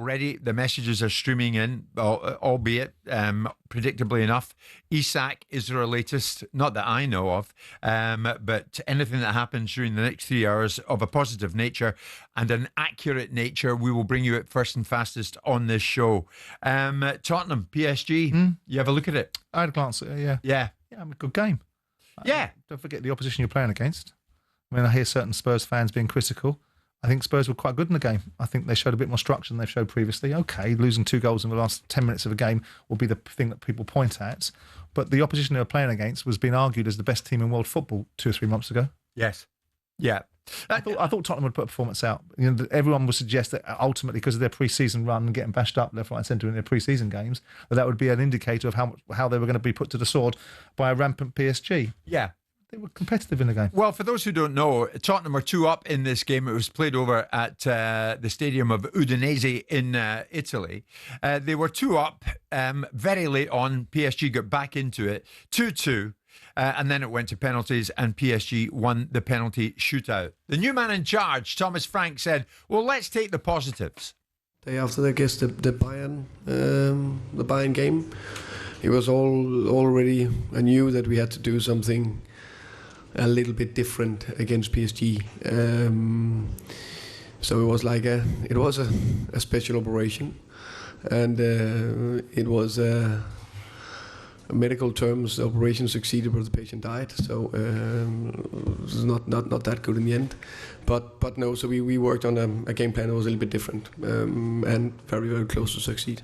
already. The messages are streaming in, albeit predictably enough. Isak is their latest, not that I know of, but anything that happens during the next 3 hours of a positive nature and an accurate nature, we will bring you it first and fastest on this show. Tottenham, PSG, you have a look at it. I had a glance at it, yeah. Yeah. Yeah, a good game. Yeah. Don't forget the opposition you're playing against. I mean, I hear certain Spurs fans being critical. I think Spurs were quite good in the game. I think they showed a bit more structure than they've showed previously. Okay, losing 2 goals in the last 10 minutes of a game will be the thing that people point at. But the opposition they were playing against was being argued as the best team in world football 2 or 3 months ago. Yes. Yeah. I thought Tottenham would put a performance out. You know, everyone would suggest that ultimately, because of their pre-season run and getting bashed up left, right and centre in their pre-season games, that would be an indicator of how they were going to be put to the sword by a rampant PSG. Yeah. They were competitive in the game. Well, for those who don't know, Tottenham are 2 up in this game. It was played over at the stadium of Udinese in Italy. They were 2 up very late on. PSG got back into it, 2-2. And then it went to penalties and PSG won the penalty shootout. The new man in charge, Thomas Frank, said, well, let's take the positives. Day after, I guess, the Bayern game, it was already, I knew that we had to do something a little bit different against PSG. So it was like a special operation, and it was medical terms. The operation succeeded, but the patient died. So it was not that good in the end. But no. So we worked on a game plan that was a little bit different, and very, very close to succeed.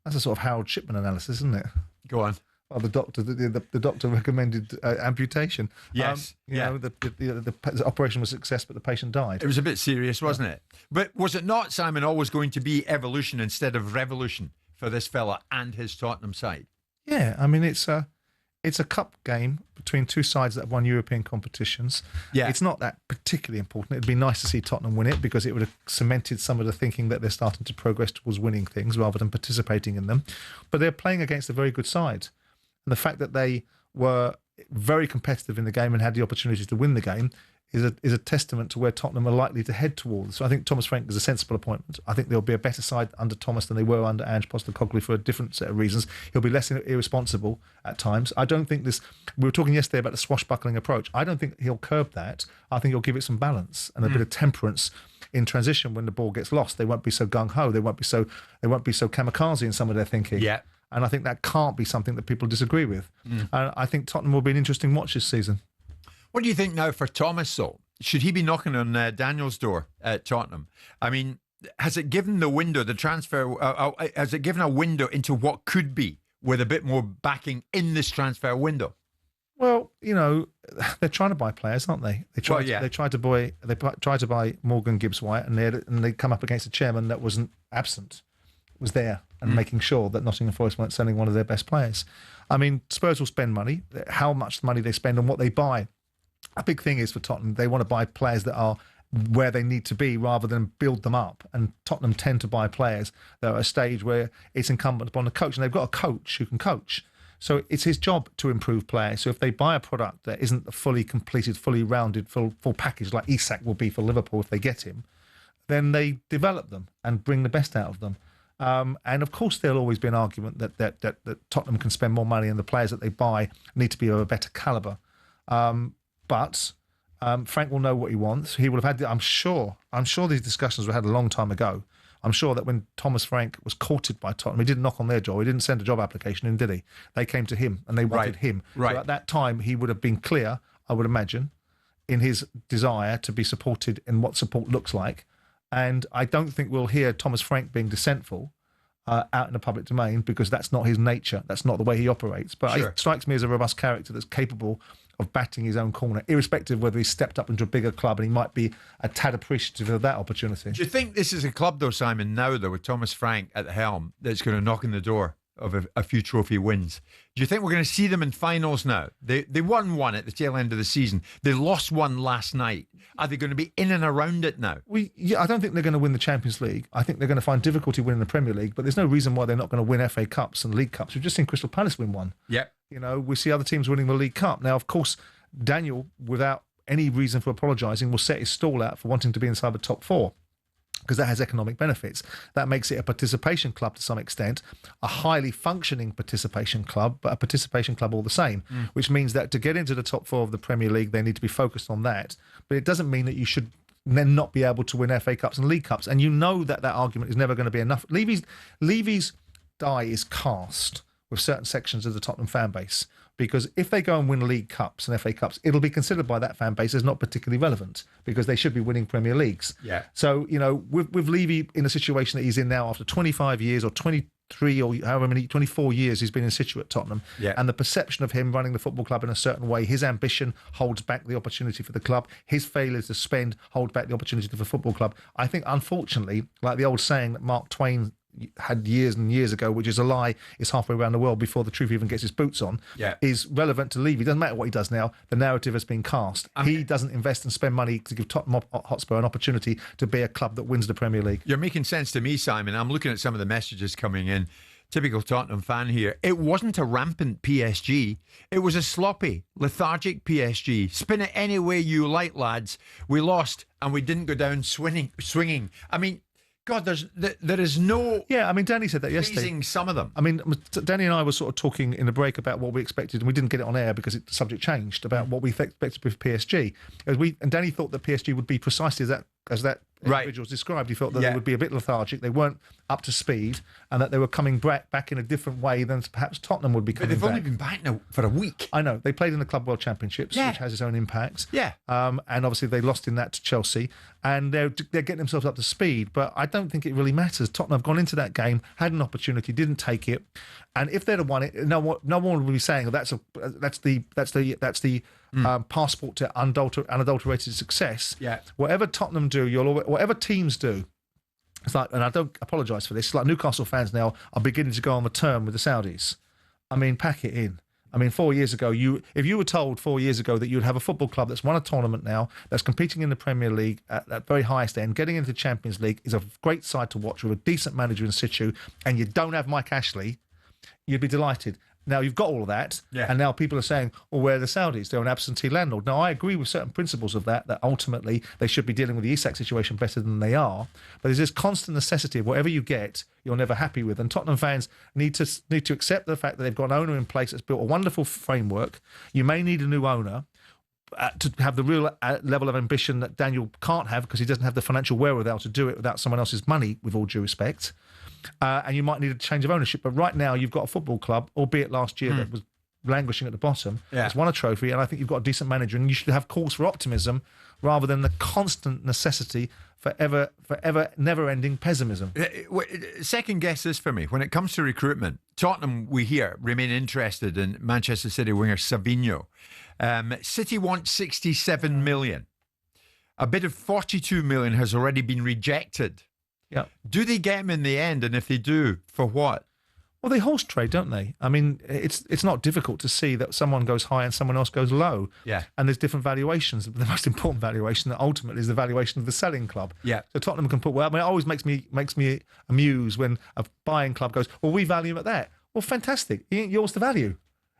That's a sort of Harold Shipman analysis, isn't it? Go on. Well, the doctor recommended amputation. Yes. The operation was a success, but the patient died. It was a bit serious, wasn't it? But was it not, Simon, always going to be evolution instead of revolution for this fella and his Tottenham side? Yeah, I mean, it's a cup game between 2 sides that have won European competitions. Yeah. It's not that particularly important. It'd be nice to see Tottenham win it because it would have cemented some of the thinking that they're starting to progress towards winning things rather than participating in them. But they're playing against a very good side. And the fact that they were very competitive in the game and had the opportunity to win the game is a testament to where Tottenham are likely to head towards. So I think Thomas Frank is a sensible appointment. I think there'll be a better side under Thomas than they were under Ange Postecoglou for a different set of reasons. He'll be less irresponsible at times. I don't think this... We were talking yesterday about the swashbuckling approach. I don't think he'll curb that. I think he'll give it some balance and a bit of temperance in transition when the ball gets lost. They won't be so gung-ho. They won't be so kamikaze in some of their thinking. Yeah. And I think that can't be something that people disagree with. And I think Tottenham will be an interesting watch this season. What do you think now for Thomas, though? Should he be knocking on Daniel's door at Tottenham? I mean, has it given the window, the transfer, has it given a window into what could be with a bit more backing in this transfer window? Well, you know, they're trying to buy players, aren't they? They tried to buy Morgan Gibbs-White, and they come up against a chairman that wasn't absent, was there, and making sure that Nottingham Forest weren't selling one of their best players. I mean, Spurs will spend money. How much money they spend on what they buy. A big thing is for Tottenham, they want to buy players that are where they need to be rather than build them up. And Tottenham tend to buy players that are at a stage where it's incumbent upon the coach. And they've got a coach who can coach. So it's his job to improve players. So if they buy a product that isn't a fully completed, fully rounded, full package like Isak will be for Liverpool if they get him, then they develop them and bring the best out of them. And of course, there'll always be an argument that Tottenham can spend more money and the players that they buy need to be of a better calibre. But Frank will know what he wants. He will have had, I'm sure these discussions were had a long time ago. I'm sure that when Thomas Frank was courted by Tottenham, he didn't knock on their door. He didn't send a job application in, did he? They came to him and they wanted him. Right. So at that time, he would have been clear, I would imagine, in his desire to be supported in what support looks like. And I don't think we'll hear Thomas Frank being dissentful out in the public domain because that's not his nature. That's not the way he operates. But Sure. It strikes me as a robust character that's capable of batting his own corner, irrespective of whether he's stepped up into a bigger club and he might be a tad appreciative of that opportunity. Do you think this is a club, though, Simon, now, though, with Thomas Frank at the helm, that's going to knock on the door of a few trophy wins? Do you think we're going to see them in finals now? They won one at the tail end of the season. They lost one last night. Are they going to be in and around it now? I don't think they're going to win the Champions League. I think they're going to find difficulty winning the Premier League, but there's no reason why they're not going to win FA Cups and League Cups. We've just seen Crystal Palace win one. Yeah. You know, we see other teams winning the League Cup. Now, of course, Daniel, without any reason for apologising, will set his stall out for wanting to be inside the top 4. because that has economic benefits. That makes it a participation club to some extent, a highly functioning participation club, but a participation club all the same, which means that to get into the top 4 of the Premier League, they need to be focused on that. But it doesn't mean that you should then not be able to win FA Cups and League Cups. And you know that argument is never going to be enough. Levy's die is cast with certain sections of the Tottenham fan base, because if they go and win League Cups and FA Cups, it'll be considered by that fan base as not particularly relevant, because they should be winning Premier Leagues. Yeah. So, with Levy in a situation that he's in now after 25 years or 23 or however many, 24 years he's been in situ at Tottenham, and the perception of him running the football club in a certain way, his ambition holds back the opportunity for the club, his failures to spend hold back the opportunity for the football club. I think, unfortunately, like the old saying that Mark Twain had years and years ago, which is a lie, is halfway around the world before the truth even gets his boots on, is relevant to Levy. It doesn't matter what he does now, the narrative has been cast. He doesn't invest and spend money to give Tottenham Hotspur an opportunity to be a club that wins the Premier League. You're making sense to me, Simon. I'm looking at some of the messages coming in. Typical Tottenham fan here. It wasn't a rampant PSG. It was a sloppy, lethargic PSG. Spin it any way you like, lads. We lost and we didn't go down swinging. I mean, God, there is no. Yeah, I mean, Danny said that yesterday. Some of them. I mean, Danny and I were sort of talking in the break about what we expected, and we didn't get it on air because the subject changed, about what we expected with PSG. And Danny thought that PSG would be precisely as that individuals described. He felt that they would be a bit lethargic, they weren't up to speed, and that they were coming back in a different way than perhaps Tottenham would be coming back. But they've only been back now for a week. I know. They played in the Club World Championships, which has its own impact. Yeah. And obviously they lost in that to Chelsea, and they're getting themselves up to speed, but I don't think it really matters. Tottenham have gone into that game, had an opportunity, didn't take it, and if they'd have won it, no one would be saying, that's the passport to unadulterated success. Yeah. Whatever Tottenham do, whatever teams do, it's like, and I don't apologise for this, it's like Newcastle fans now are beginning to go on the term with the Saudis. I mean, pack it in. I mean, 4 years ago, if you were told 4 years ago that you'd have a football club that's won a tournament now, that's competing in the Premier League at that very highest end, getting into the Champions League, is a great side to watch with a decent manager in situ, and you don't have Mike Ashley, you'd be delighted. Now, you've got all of that, and now people are saying, well, where are the Saudis? They're an absentee landlord. Now, I agree with certain principles of that ultimately they should be dealing with the Isak situation better than they are. But there's this constant necessity of whatever you get, you're never happy with. And Tottenham fans need to accept the fact that they've got an owner in place that's built a wonderful framework. You may need a new owner to have the real level of ambition that Daniel can't have, because he doesn't have the financial wherewithal to do it without someone else's money, with all due respect. And you might need a change of ownership. But right now, you've got a football club, albeit last year, that was languishing at the bottom. It's won a trophy, and I think you've got a decent manager, and you should have cause for optimism rather than the constant necessity for ever never-ending pessimism. Second guess this for me. When it comes to recruitment, Tottenham, we hear, remain interested in Manchester City winger Savinho. City wants 67 million. A bid of 42 million has already been rejected. Yeah. Do they get him in the end? And if they do, for what? Well, they horse trade, don't they? I mean, it's not difficult to see that someone goes high and someone else goes low. Yeah. And there's different valuations. The most important valuation that ultimately is the valuation of the selling club. Yeah. So Tottenham can put, well, I mean, it always makes me amuse when a buying club goes, well, we value him at that. Well, fantastic. He ain't yours to value.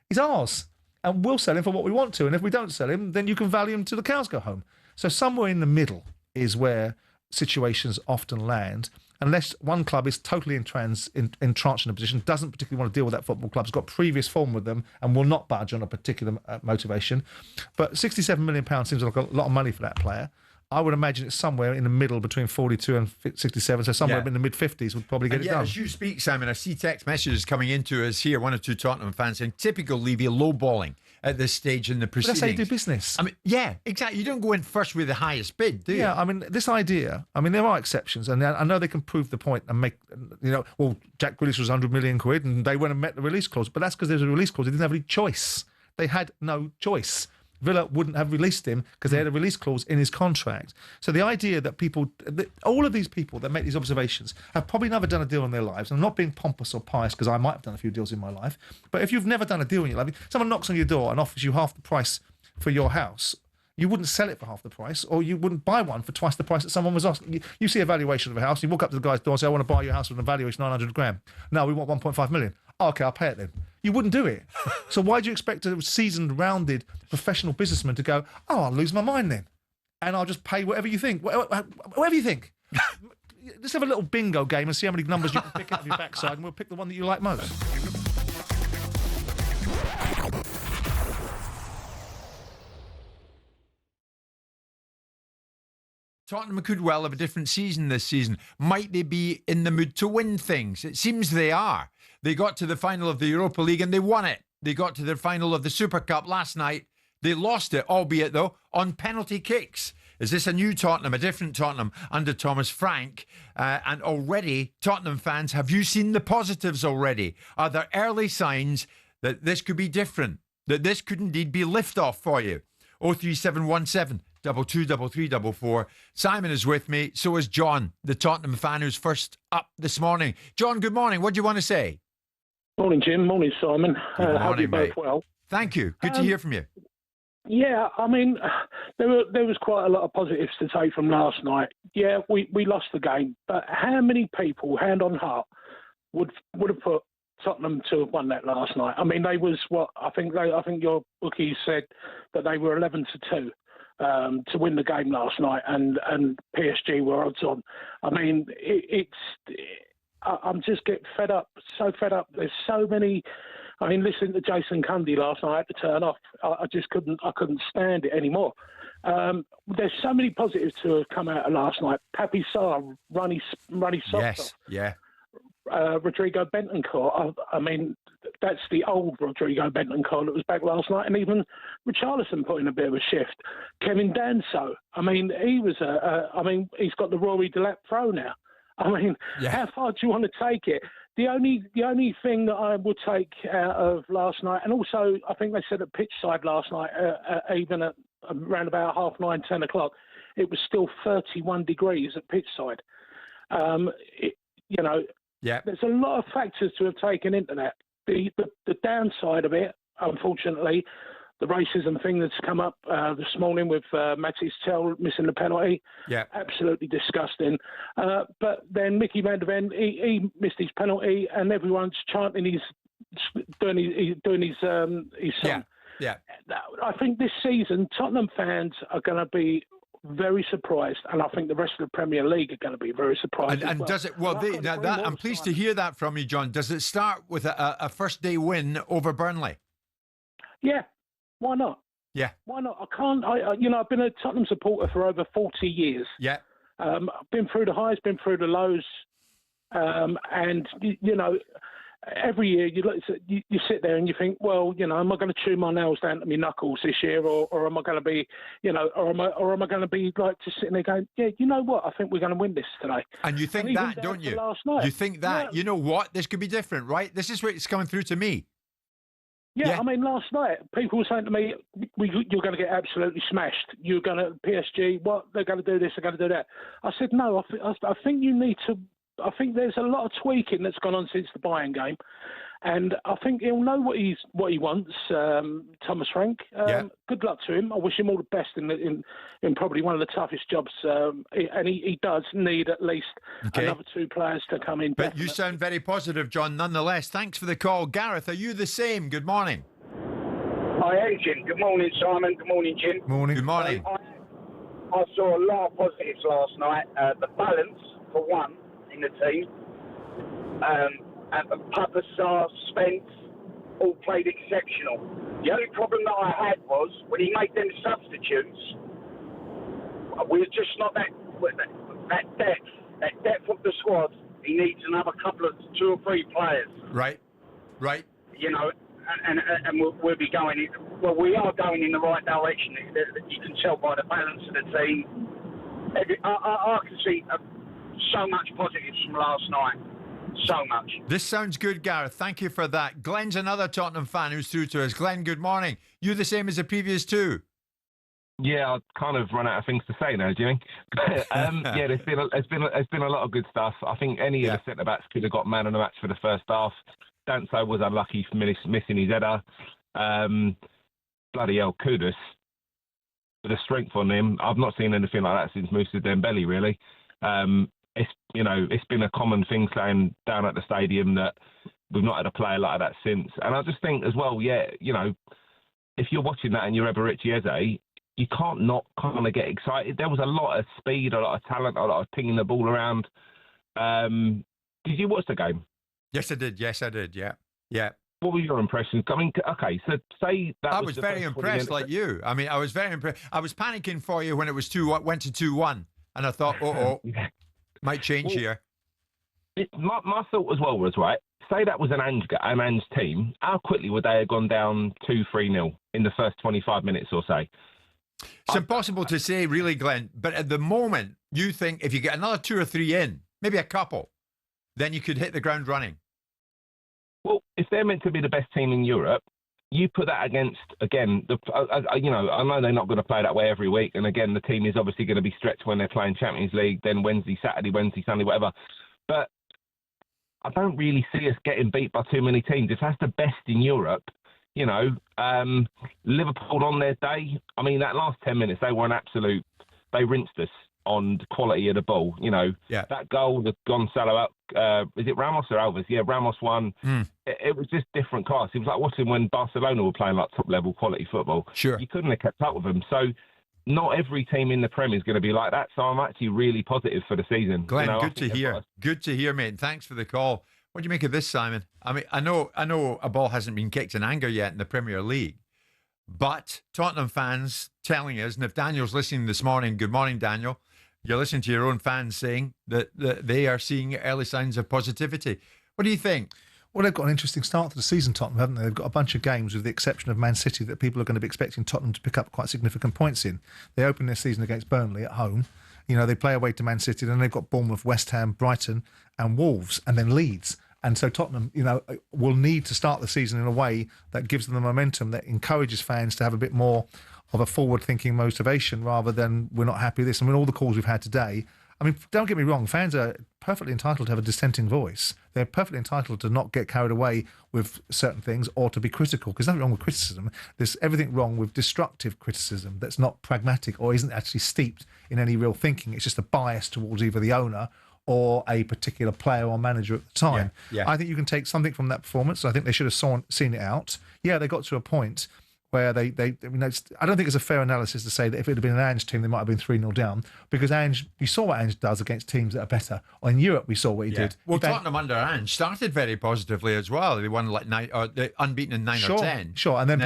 He's ours. And we'll sell him for what we want to. And if we don't sell him, then you can value him till the cows go home. So somewhere in the middle is where situations often land, unless one club is totally entrenched in a position, doesn't particularly want to deal with that football club, has got previous form with them and will not budge on a particular motivation. But £67 million seems like a lot of money for that player. I would imagine it's somewhere in the middle between 42 and 67, so somewhere in the mid-50s would probably get it done. As you speak, Simon, I see text messages coming into us here, one or two Tottenham fans saying, typical Levy lowballing at this stage in the proceedings. But that's how you do business. I mean, yeah, exactly. You don't go in first with the highest bid, do you? Yeah, I mean, this idea, I mean, there are exceptions, and I know they can prove the point and make, well, Jack Grealish was 100 million quid and they went and met the release clause, but that's because there's a release clause. They didn't have any choice. They had no choice. Villa wouldn't have released him because they had a release clause in his contract. So the idea that all of these people that make these observations have probably never done a deal in their lives. I'm not being pompous or pious because I might have done a few deals in my life. But if you've never done a deal in your life, someone knocks on your door and offers you half the price for your house, you wouldn't sell it for half the price, or you wouldn't buy one for twice the price that someone was asking. You see a valuation of a house, you walk up to the guy's door and say, I want to buy your house with a valuation 900 grand. No, we want 1.5 million. Oh, okay, I'll pay it then. You wouldn't do it. So why do you expect a seasoned, rounded, professional businessman to go, oh, I'll lose my mind then, and I'll just pay whatever you think. Whatever you think. let's have a little bingo game and see how many numbers you can pick out of your backside, and we'll pick the one that you like most. Tottenham could well have a different season this season. Might they be in the mood to win things? It seems they are. They got to the final of the Europa League and they won it. They got to the final of the Super Cup last night. They lost it, albeit, though, on penalty kicks. Is this a new Tottenham, a different Tottenham under Thomas Frank? And already, Tottenham fans, have you seen the positives already? Are there early signs that this could be different? That this could indeed be lift-off for you? 03717 223344. Simon is with me. So is John, the Tottenham fan who's first up this morning. John, good morning. What do you want to say? Morning, Jim. Morning, Simon. Good morning, hope you're mate. both well. Thank you. Good to hear from you. Yeah, I mean, there was quite a lot of positives to take from last night. Yeah, we lost the game, but how many people, hand on heart, would have put Tottenham to have won that last night? I mean, they was what I think your bookies said that they were 11-2 to win the game last night, and PSG were odds on. I mean, I'm just getting fed up, so fed up. There's so many. I mean, listening to Jason Cundy last night, I had to turn off. I just couldn't stand it anymore. There's so many positives to have come out of last night. Papi Sarr run his socks off. Yeah. Rodrigo Bentancur. I mean, that's the old Rodrigo Bentancur that was back last night, and even Richarlison put in a bit of a shift. Kevin Danso. I mean, he was he's got the Rory Delap throw now. I mean, How far do you want to take it? The only thing that I would take out of last night, and also I think they said at pitch side last night, even at around about 9:30, 10 o'clock, it was still 31 degrees at pitch side. There's a lot of factors to have taken into that. The downside of it, unfortunately, the racism thing that's come up this morning with Matisse Tell missing the penalty, absolutely disgusting. But then Mickey Van de Ven, he missed his penalty, and everyone's chanting doing his song. Yeah. I think this season Tottenham fans are going to be very surprised, and I think the rest of the Premier League are going to be very surprised. And does it? Well, I'm pleased to hear that from you, John. Does it start with a first day win over Burnley? Yeah. Why not? Yeah. Why not? I've been a Tottenham supporter for over 40 years. Yeah. I've been through the highs, been through the lows, and every year you sit there and you think, well, am I going to chew my nails down to my knuckles this year, or am I going to be, or am I going to be like just sitting there going, yeah, you know what? I think we're going to win this today. And you think that, don't you? Last night. You think that? Yeah. You know what? This could be different, right? This is what it's coming through to me. Yeah, I mean, last night, people were saying to me, you're going to get absolutely smashed. You're going to, PSG, what? They're going to do this, they're going to do that. I said, no, I think you need to, I think there's a lot of tweaking that's gone on since the Bayern game. And I think he'll know what he wants, Thomas Frank. Good luck to him. I wish him all the best in probably one of the toughest jobs. And he does need at least another two players to come in. But definitely. You sound very positive, John, nonetheless. Thanks for the call. Gareth, are you the same? Good morning. I am, Jim. Good morning, Simon. Good morning, Jim. Morning. Good morning. I saw a lot of positives last night. The balance, for one, in the team. And Papa Sarr, Spence, all played exceptional. The only problem that I had was when he made them substitutes, we were just not that depth of the squad. He needs another couple of 2 or 3 players. Right. And we'll be going. We are going in the right direction. You can tell by the balance of the team. I can see so much positives from last night. So much. This sounds good, Gareth. Thank you for that. Glenn's another Tottenham fan who's through to us. Glenn, good morning. You the same as the previous two? Yeah, I've kind of run out of things to say now, Jimmy. There's been a lot of good stuff. I think any of the centre backs could have got man of the match for the first half. Danso was unlucky for missing his header. Bloody hell, kudos for the strength on him. I've not seen anything like that since Moussa Dembele, really. It's been a common thing saying down at the stadium that we've not had a player like that since. And I just think as well, if you're watching that and you're Eberechi Eze, you can't not kind of get excited. There was a lot of speed, a lot of talent, a lot of pinging the ball around. Did you watch the game? Yes, I did. Yeah. What were your impressions? I mean, okay, so say that I was very impressed, like you. I mean, I was very impressed. I was panicking for you when it was went to 2-1, and I thought, yeah. might change here. My thought as well was, right, say that was an Ange team, how quickly would they have gone down 2-3-0 in the first 25 minutes or so? It's impossible to say, really, Glenn, but at the moment, you think if you get another 2 or 3 in, maybe a couple, then you could hit the ground running. Well, if they're meant to be the best team in Europe, you put that against, again, I know they're not going to play that way every week. And again, the team is obviously going to be stretched when they're playing Champions League, then Wednesday, Saturday, Sunday, whatever. But I don't really see us getting beat by too many teams. If that's the best in Europe, Liverpool on their day, I mean, that last 10 minutes, they rinsed us on the quality of the ball. That goal, the Gonzalo, is it Ramos or Alves? Yeah, Ramos won. It was just different class. It was like watching when Barcelona were playing like top level quality football. Sure. You couldn't have kept up with them. So not every team in the Prem is going to be like that. So I'm actually really positive for the season. Glenn, good to hear. Good to hear, mate. Thanks for the call. What do you make of this, Simon? I mean, I know a ball hasn't been kicked in anger yet in the Premier League, but Tottenham fans telling us, and if Daniel's listening this morning, good morning, Daniel. You're listening to your own fans saying that they are seeing early signs of positivity. What do you think? Well, they've got an interesting start to the season, Tottenham, haven't they? They've got a bunch of games, with the exception of Man City, that people are going to be expecting Tottenham to pick up quite significant points in. They open their season against Burnley at home. They play away to Man City, then they've got Bournemouth, West Ham, Brighton and Wolves, and then Leeds. And so Tottenham, will need to start the season in a way that gives them the momentum, that encourages fans to have a bit more of a forward-thinking motivation rather than we're not happy with this. I mean, all the calls we've had today, I mean, don't get me wrong, fans are perfectly entitled to have a dissenting voice. They're perfectly entitled to not get carried away with certain things or to be critical, because there's nothing wrong with criticism. There's everything wrong with destructive criticism that's not pragmatic or isn't actually steeped in any real thinking. It's just a bias towards either the owner or a particular player or manager at the time. Yeah. I think you can take something from that performance. I think they should have seen it out. Yeah, they got to a point where I don't think it's a fair analysis to say that if it had been an Ange team, they might have been 3-0 down, because you saw what Ange does against teams that are better. Or in Europe, we saw what he did. Well, Tottenham under Ange started very positively as well. They won they're unbeaten in 9 or 10. Sure, and then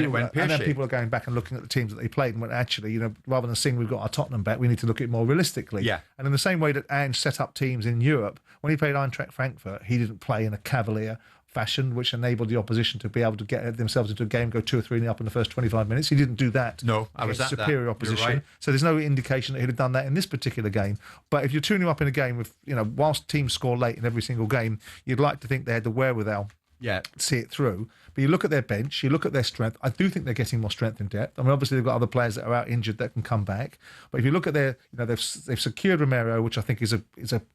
people are going back and looking at the teams that they played and went, actually, rather than saying we've got our Tottenham back, we need to look at it more realistically. Yeah. And in the same way that Ange set up teams in Europe, when he played Eintracht Frankfurt, he didn't play in a cavalier fashion, which enabled the opposition to be able to get themselves into a game, go 2 or 3 up in the first 25 minutes. He didn't do that. No, I was at superior that. opposition. Right. So there's no indication that he'd have done that in this particular game. But if you're 2-0 up in a game with, whilst teams score late in every single game, you'd like to think they had the wherewithal to see it through. But you look at their bench, you look at their strength. I do think they're getting more strength in depth. I mean, obviously they've got other players that are out injured that can come back. But if you look at their, they've secured Romero, which I think is an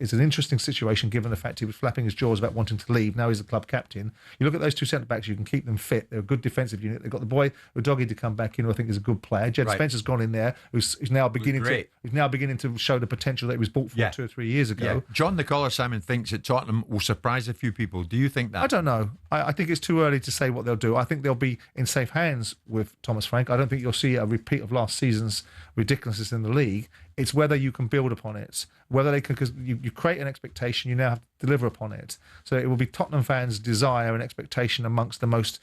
interesting situation given the fact he was flapping his jaws about wanting to leave. Now he's the club captain. You look at those two centre backs, you can keep them fit. They're a good defensive unit. They've got the boy Odegaard to come back in, who I think is a good player. Jed Spencer's gone in there, who's now beginning to show the potential that he was bought for 2 or 3 years ago. Yeah. John the caller, Simon, thinks that Tottenham will surprise a few people. Do you think that? I don't know. I think it's too early to say what they'll do. I think they'll be in safe hands with Thomas Frank. I don't think you'll see a repeat of last season's ridiculousness in the league. It's whether you can build upon it, whether they can, because you create an expectation, you now have to deliver upon it. So it will be Tottenham fans' desire and expectation amongst the most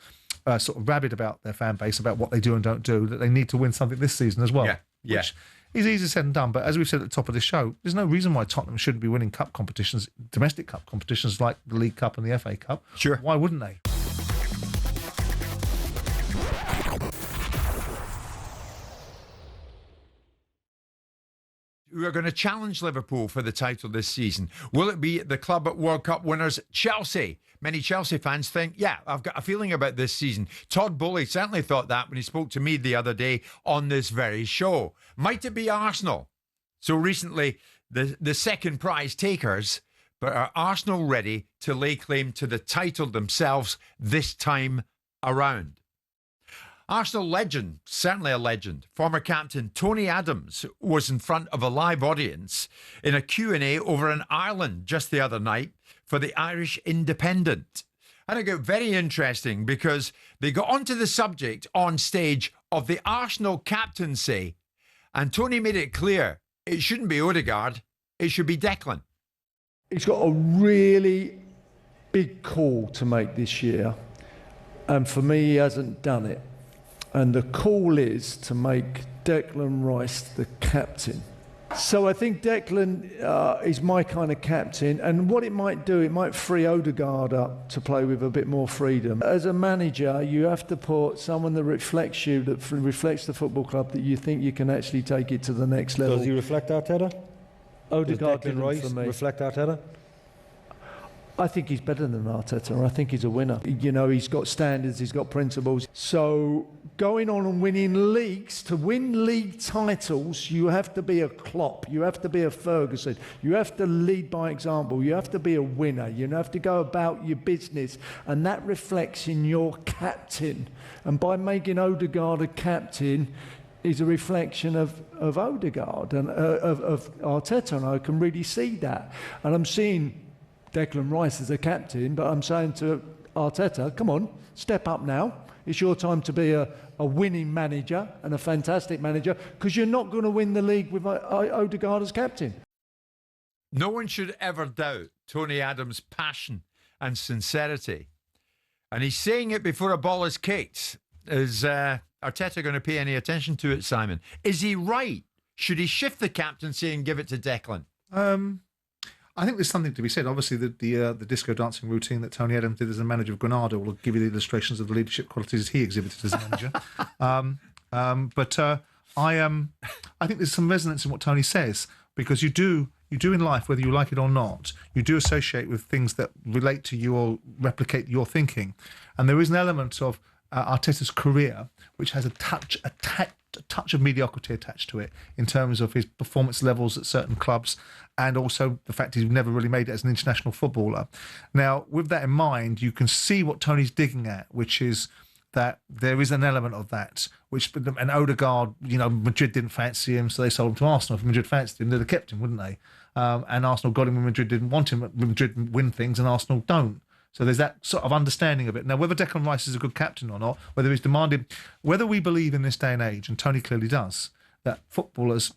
sort of rabid about their fan base, about what they do and don't do, that they need to win something this season as well. Yeah. Which is easier said than done. But as we've said at the top of this show, there's no reason why Tottenham shouldn't be winning cup competitions, domestic cup competitions like the League Cup and the FA Cup. Sure. Why wouldn't they? Who are going to challenge Liverpool for the title this season? Will it be the Club World Cup winners, Chelsea? Many Chelsea fans think, I've got a feeling about this season. Todd Bowley certainly thought that when he spoke to me the other day on this very show. Might it be Arsenal? So recently, the second prize takers, but are Arsenal ready to lay claim to the title themselves this time around? Arsenal legend, certainly a legend, former captain Tony Adams was in front of a live audience in a Q&A over in Ireland just the other night for the Irish Independent. And it got very interesting because they got onto the subject on stage of the Arsenal captaincy And Tony made it clear it shouldn't be Odegaard, it should be Declan. He's got a really big call to make this year, and for me, he hasn't done it. And the call is to make Declan Rice the captain. So I think Declan is my kind of captain, and what it might do, it might free Odegaard up to play with a bit more freedom. As a manager, you have to put someone that reflects you, that reflects the football club, that you think you can actually take it to the next level. Does he reflect Arteta? Odegaard Does Declan Rice reflect Arteta? I think he's better than Arteta. I think he's a winner. You know, he's got standards, he's got principles. So going on and winning leagues, to win league titles, you have to be a Klopp, you have to be a Ferguson, you have to lead by example, you have to be a winner, you have to go about your business, and that reflects in your captain. And by making Odegaard a captain is a reflection of Odegaard and of Arteta, and I can really see that. And I'm seeing Declan Rice as a captain, but I'm saying to Arteta, come on, step up now. It's your time to be a winning manager and a fantastic manager, because you're not going to win the league with Odegaard as captain. No one should ever doubt Tony Adams' passion and sincerity. And he's saying it before a ball is kicked. Is Arteta going to pay any attention to it, Simon? Is he right? Should he shift the captaincy and give it to Declan? I think there's something to be said. Obviously, the disco dancing routine that Tony Adams did as a manager of Granada will give you the illustrations of the leadership qualities he exhibited as a manager. I think there's some resonance in what Tony says, because you do in life, whether you like it or not, you do associate with things that relate to you or replicate your thinking. And there is an element of Arteta's career which has a touch of mediocrity attached to it in terms of his performance levels at certain clubs, and also the fact he's never really made it as an international footballer. Now, with that in mind, you can see what Tony's digging at, which is that there is an element of that, and Odegaard, Madrid didn't fancy him, so they sold him to Arsenal. If Madrid fancied him, they'd have kept him, wouldn't they? And Arsenal got him when Madrid didn't want him. Madrid win things and Arsenal don't. So there's that sort of understanding of it. Now, whether Declan Rice is a good captain or not, whether he's demanded, whether we believe in this day and age, and Tony clearly does, that footballers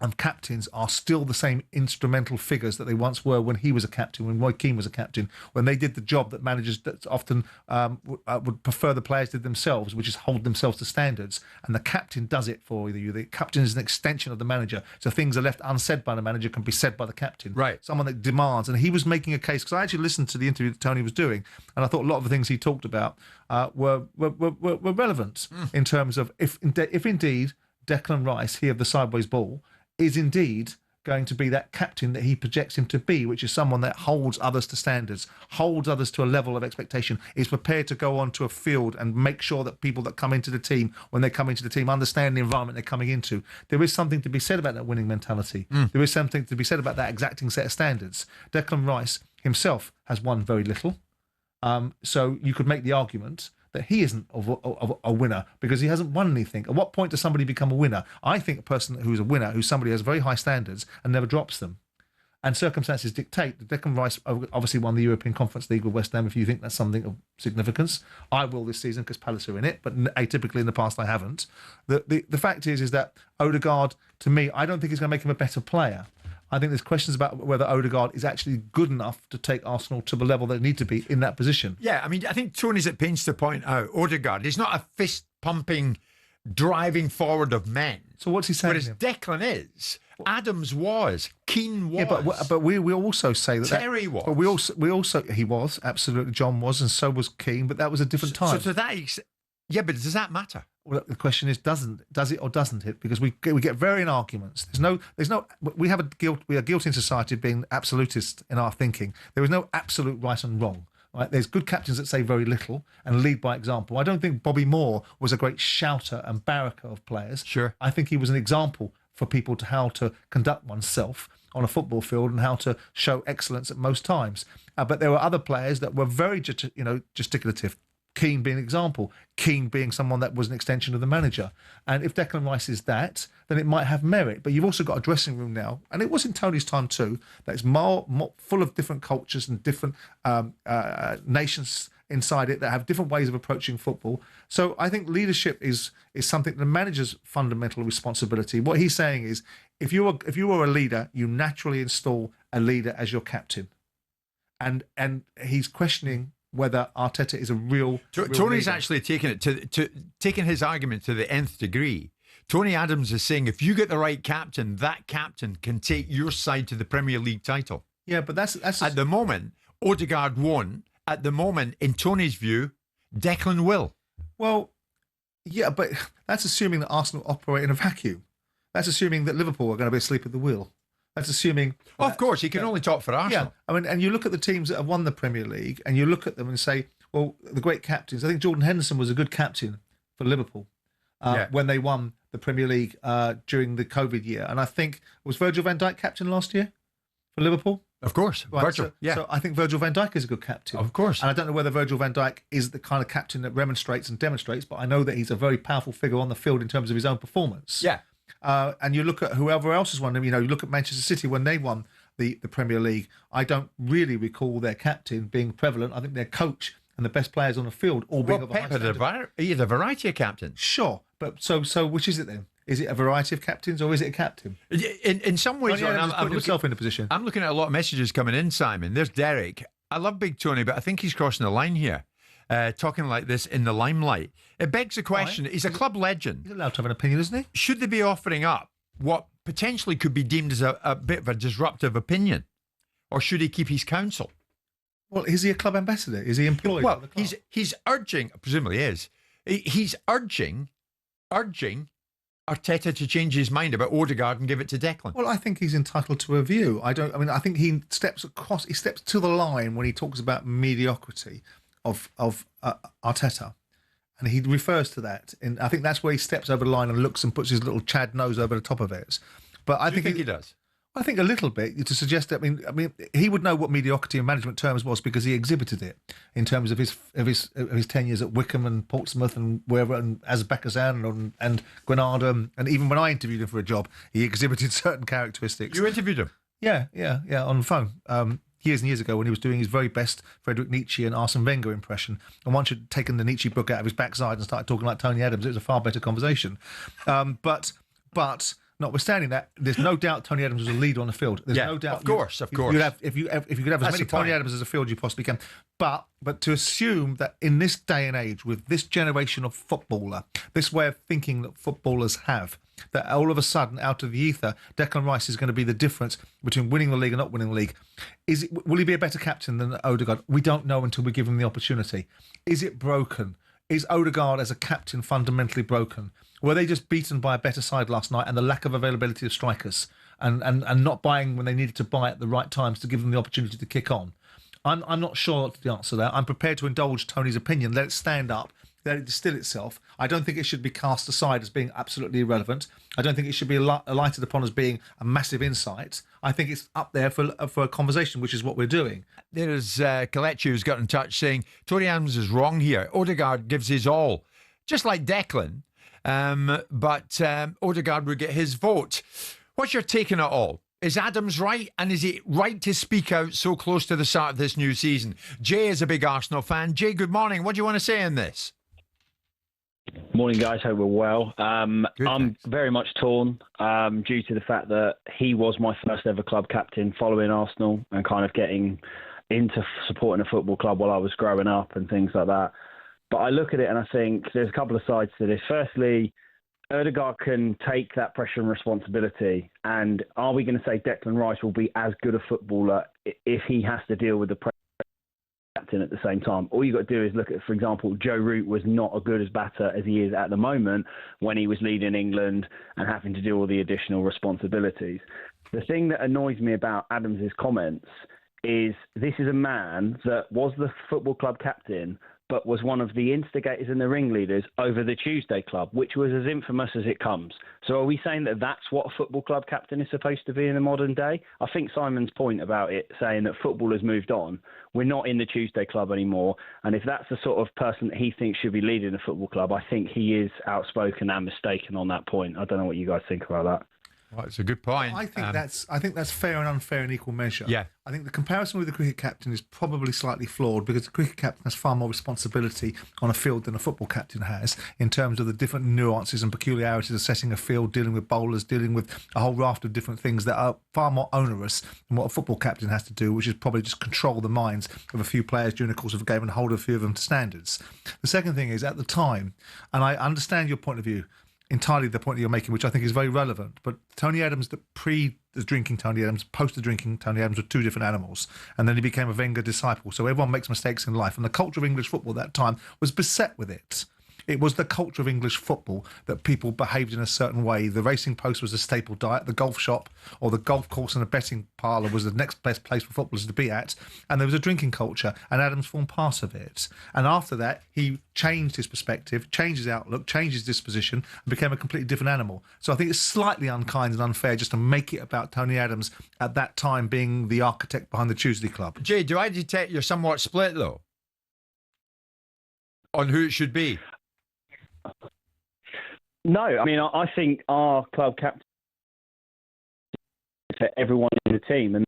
and captains are still the same instrumental figures that they once were when he was a captain, when Roy Keane was a captain, when they did the job that managers that often would prefer the players did themselves, which is hold themselves to standards. And the captain does it for you. The captain is an extension of the manager. So things are left unsaid by the manager can be said by the captain. Right. Someone that demands. And he was making a case, because I actually listened to the interview that Tony was doing, and I thought a lot of the things he talked about were relevant in terms of if indeed Declan Rice, he of the sideways ball, is indeed going to be that captain that he projects him to be, which is someone that holds others to standards, holds others to a level of expectation, is prepared to go onto a field and make sure that people that come into the team, when they come into the team, understand the environment they're coming into. There is something to be said about that winning mentality. There is something to be said about that exacting set of standards. Declan Rice himself has won very little. So you could make the argument that he isn't a winner because he hasn't won anything. At what point does somebody become a winner? I think a person who's a winner, who's somebody who has very high standards and never drops them. And circumstances dictate that Declan Rice obviously won the European Conference League with West Ham, if you think that's something of significance. I will this season because Palace are in it, but atypically in the past I haven't. The fact is that Odegaard, to me, I don't think he's going to make him a better player. I think there's questions about whether Odegaard is actually good enough to take Arsenal to the level they need to be in that position. Yeah, I mean, I think Tony's at pains to point out Odegaard, he's not a fist-pumping, driving forward of men. So what's he saying? Whereas Declan is. Adams was. Keane was. Yeah, but we also say that Terry was. But we also he was, absolutely. John was, and so was Keane, but that was a different time. So to that extent, yeah, but does that matter? Well, the question is, does it or doesn't it? Because we get varying arguments. We are guilty in society of being absolutist in our thinking. There is no absolute right and wrong. Right? There's good captains that say very little and lead by example. I don't think Bobby Moore was a great shouter and barracker of players. Sure. I think he was an example for people to how to conduct oneself on a football field and how to show excellence at most times. But there were other players that were very gesticulative. Keane being an example, Keane being someone that was an extension of the manager. And if Declan Rice is that, then it might have merit. But you've also got a dressing room now, and it was in Tony's time too, that's more full of different cultures and different nations inside it that have different ways of approaching football. So I think leadership is something the manager's fundamental responsibility. What he's saying is, if you are a leader, you naturally install a leader as your captain, and he's questioning whether Arteta is a real Tony's leader. actually taking it taking his argument to the nth degree. Tony Adams is saying if you get the right captain, that captain can take your side to the Premier League title. Yeah, but that's at the moment, Odegaard won't. At the moment, in Tony's view, Declan will. Well, yeah, but that's assuming that Arsenal operate in a vacuum. That's assuming that Liverpool are going to be asleep at the wheel. That's assuming... Of course, he can only talk for Arsenal. Yeah, I mean, and you look at the teams that have won the Premier League, and you look at them and say, well, the great captains. I think Jordan Henderson was a good captain for Liverpool when they won the Premier League during the COVID year. And I think, was Virgil van Dijk captain last year for Liverpool? Of course, right, Virgil. So I think Virgil van Dijk is a good captain. Of course. And I don't know whether Virgil van Dijk is the kind of captain that remonstrates and demonstrates, but I know that he's a very powerful figure on the field in terms of his own performance. Yeah. And you look at whoever else has won them, you look at Manchester City when they won the Premier League. I don't really recall their captain being prevalent. I think their coach and the best players on the field all being of a high standard. He had a variety of captains. Sure, but so which is it then? Is it a variety of captains or is it a captain? In some ways, I'm putting himself in a position. I'm looking at a lot of messages coming in, Simon. There's Derek. I love Big Tony, but I think he's crossing the line here. Talking like this in the limelight. It begs the question, he's a club legend. He's allowed to have an opinion, isn't he? Should they be offering up what potentially could be deemed as a bit of a disruptive opinion? Or should he keep his counsel? Well, is he a club ambassador? Is he employed? Well, he's urging, presumably is, he's urging Arteta to change his mind about Odegaard and give it to Declan. Well, I think he's entitled to a view. I think he steps to the line when he talks about mediocrity of Arteta, and he refers to that. And I think that's where he steps over the line and looks and puts his little Chad nose over the top of it. But I think he does. I think a little bit to suggest that. I mean, he would know what mediocrity in management terms was because he exhibited it in terms of his tenures at Wickham and Portsmouth and wherever, and Azerbaijan and Granada, and even when I interviewed him for a job, he exhibited certain characteristics. You interviewed him? Yeah, on the phone. Years and years ago when he was doing his very best Friedrich Nietzsche and Arsene Wenger impression. And once you'd taken the Nietzsche book out of his backside and started talking like Tony Adams, it was a far better conversation. But notwithstanding that, there's no doubt Tony Adams was a leader on the field. There's no doubt. Of course. If you could have as many Tony Adams as a field you possibly can. But to assume that in this day and age, with this generation of footballer, this way of thinking that footballers have, that all of a sudden, out of the ether, Declan Rice is going to be the difference between winning the league and not winning the league. Will he be a better captain than Odegaard? We don't know until we give him the opportunity. Is it broken? Is Odegaard as a captain fundamentally broken? Were they just beaten by a better side last night and the lack of availability of strikers and not buying when they needed to buy at the right times to give them the opportunity to kick on? I'm not sure the answer to that. I'm prepared to indulge Tony's opinion, let it stand up, let it distill itself. I don't think it should be cast aside as being absolutely irrelevant. I don't think it should be alighted upon as being a massive insight. I think it's up there for a conversation, which is what we're doing. There's Kalechi who's got in touch saying, Tony Adams is wrong here. Odegaard gives his all, just like Declan, but Odegaard would get his vote. What's your take on it all? Is Adams right? And is it right to speak out so close to the start of this new season? Jay is a big Arsenal fan. Jay, good morning. What do you want to say on this? Morning, guys. Hope we're well. I'm thanks. very much torn due to the fact that he was my first ever club captain following Arsenal and kind of getting into supporting a football club while I was growing up and things like that. But I look at it and I think there's a couple of sides to this. Firstly, Odegaard can take that pressure and responsibility. And are we going to say Declan Rice will be as good a footballer if he has to deal with the pressure captain at the same time? All you got to do is look at, for example, Joe Root was not as good as batter as he is at the moment when he was leading England and having to do all the additional responsibilities. The thing that annoys me about Adams's comments is this is a man that was the football club captain but was one of the instigators and the ringleaders over the Tuesday Club, which was as infamous as it comes. So are we saying that that's what a football club captain is supposed to be in the modern day? I think Simon's point about it, saying that football has moved on, we're not in the Tuesday Club anymore. And if that's the sort of person that he thinks should be leading a football club, I think he is outspoken and mistaken on that point. I don't know what you guys think about that. Well, it's a good point. I think that's fair and unfair in equal measure. Yeah. I think the comparison with the cricket captain is probably slightly flawed because the cricket captain has far more responsibility on a field than a football captain has in terms of the different nuances and peculiarities of setting a field, dealing with bowlers, dealing with a whole raft of different things that are far more onerous than what a football captain has to do, which is probably just control the minds of a few players during the course of a game and hold a few of them to standards. The second thing is, at the time, and I understand your point of view, entirely the point that you're making, which I think is very relevant. But Tony Adams, the drinking Tony Adams, post the drinking Tony Adams, were two different animals. And then he became a Wenger disciple. So everyone makes mistakes in life. And the culture of English football at that time was beset with it. It was the culture of English football that people behaved in a certain way. The racing post was a staple diet. The golf shop or the golf course and a betting parlour was the next best place for footballers to be at. And there was a drinking culture, and Adams formed part of it. And after that, he changed his perspective, changed his outlook, changed his disposition, and became a completely different animal. So I think it's slightly unkind and unfair just to make it about Tony Adams at that time being the architect behind the Tuesday Club. Jay, do I detect you're somewhat split, though, on who it should be? No, I mean, I think our club captain for everyone in the team, and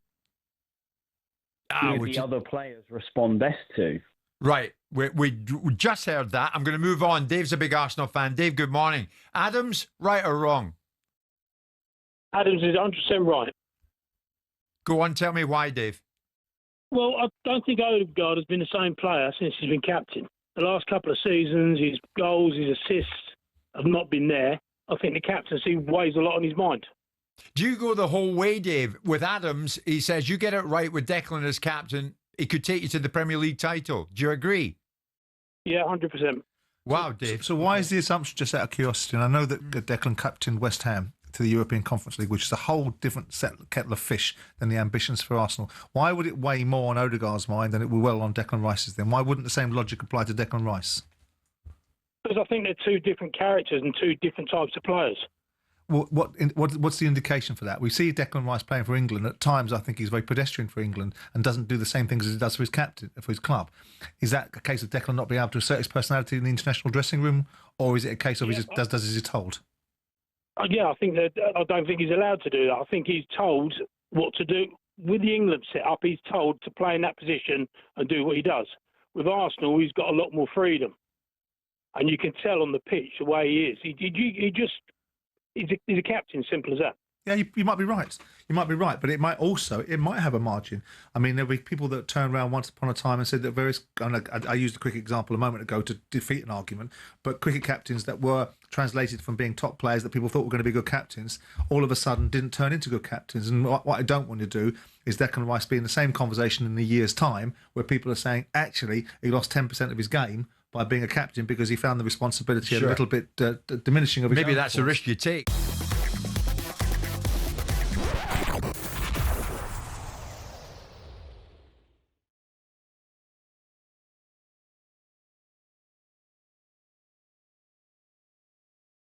the other players respond best to. Right. We just heard that. I'm going to move on. Dave's a big Arsenal fan. Dave, good morning. Adams, right or wrong? Adams is 100% right. Go on, tell me why, Dave. Well, I don't think Odegaard has been the same player since he's been captain. The last couple of seasons, his goals, his assists have not been there. I think the captaincy weighs a lot on his mind. Do you go the whole way, Dave? With Adams, he says you get it right with Declan as captain, he could take you to the Premier League title. Do you agree? Yeah, 100%. Wow, Dave. So why is the assumption, just out of curiosity, and I know that Declan captained West Ham to the European Conference League, which is a whole different kettle of fish than the ambitions for Arsenal. Why would it weigh more on Odegaard's mind than it will well on Declan Rice's then? Why wouldn't the same logic apply to Declan Rice? Because I think they're two different characters and two different types of players. What's the indication for that? We see Declan Rice playing for England. At times, I think he's very pedestrian for England and doesn't do the same things as he does for his captain, for his club. Is that a case of Declan not being able to assert his personality in the international dressing room, or is it a case of he just does as he's told? Yeah, I don't think he's allowed to do that. I think he's told what to do. With the England setup, he's told to play in that position and do what he does. With Arsenal, he's got a lot more freedom. And you can tell on the pitch the way he is. He's a captain, simple as that. Yeah, you might be right. You might be right, but it might have a margin. I mean, there'll be people that turn around once upon a time and said that various. I used the cricket example a moment ago to defeat an argument, but cricket captains that were translated from being top players that people thought were going to be good captains, all of a sudden didn't turn into good captains. And what I don't want to do is Declan Rice be in the same conversation in a year's time where people are saying, actually, he lost 10% of his game by being a captain because he found the responsibility a little bit diminishing of his Maybe own that's performance. a risk you take.